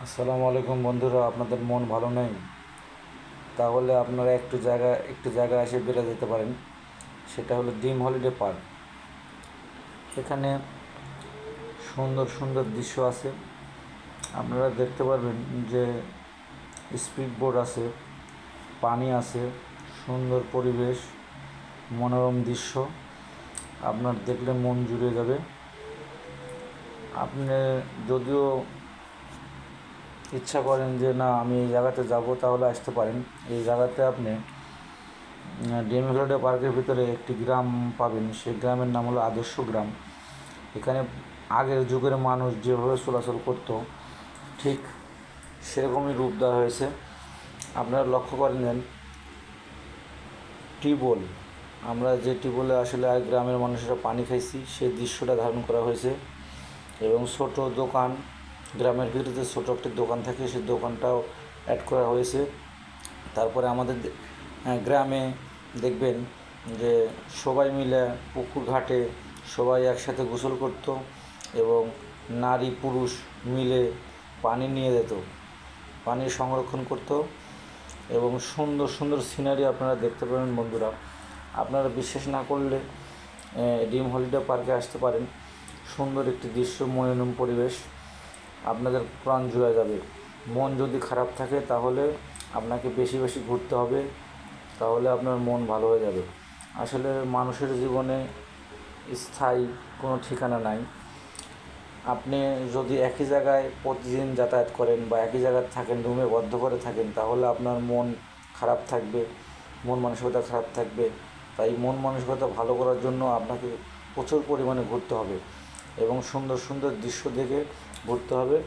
আসসালামু আলাইকুম বন্ধুরা, আপনাদের মন ভালো নেই? তাহলে আপনারা একটু জায়গায় এসে বেড়ে যেতে পারেন। সেটা হলো ড্রিম হলিডে পার্ক। এখানে সুন্দর সুন্দর দৃশ্য আছে। আপনারা দেখতে পারবেন যে স্পিড বোট আছে, পানি আছে, সুন্দর পরিবেশ, মনোরম দৃশ্য। আপনার দেখলে মন জুড়ে যাবে। আপনি যদিও ইচ্ছা করেন যে না আমি এই জায়গাতে যাব, তাহলে আসতে পারেন। এই জায়গাতে আপনি ড্রিম হলিডে পার্কের ভিতরে একটি গ্রাম পাবেন। সেই গ্রামের নাম হলো আদর্শ গ্রাম। এখানে আগের যুগের মানুষ যেভাবে চলাচল করতো, ঠিক সেরকমই রূপ দেওয়া হয়েছে। আপনারা লক্ষ্য করেন টিউবওয়েল, আমরা যে টিউবওয়েলে আসলে গ্রামের মানুষেরা পানি খাইছি, সেই দৃশ্যটা ধারণ করা হয়েছে। এবং ছোট দোকান, গ্রামের ভিতরে যে ছোটো একটি দোকান থাকে, সেই দোকানটাও অ্যাড করা হয়েছে। তারপরে আমাদের গ্রামে দেখবেন যে সবাই মিলে পুকুর ঘাটে সবাই একসাথে গোসল করত এবং নারী পুরুষ মিলে পানি নিয়ে যেত, পানি সংরক্ষণ করত এবং সুন্দর সুন্দর সিনারি আপনারা দেখতে পাবেন। বন্ধুরা, আপনারা বিশ্বাস না করলে ড্রিম হলিডে পার্কে আসতে পারেন। সুন্দর একটি দৃশ্য, মনোরম পরিবেশ, আপনাদের প্রাণ জুড়ে যাবে। মন যদি খারাপ থাকে তাহলে আপনাকে বেশি বেশি ঘুরতে হবে, তাহলে আপনার মন ভালো হয়ে যাবে। আসলে মানুষের জীবনে স্থায়ী কোনো ঠিকানা নাই। আপনি যদি একই জায়গায় প্রতিদিন যাতায়াত করেন বা একই জায়গায় থাকেন, রুমে বদ্ধ করে থাকেন, তাহলে আপনার মন খারাপ থাকবে, মন মানসিকতা খারাপ থাকবে। তাই মন মানসিকতা ভালো করার জন্য আপনাকে প্রচুর পরিমাণে ঘুরতে হবে এবং সুন্দর সুন্দর দৃশ্য দেখে ঘুরতে হবে।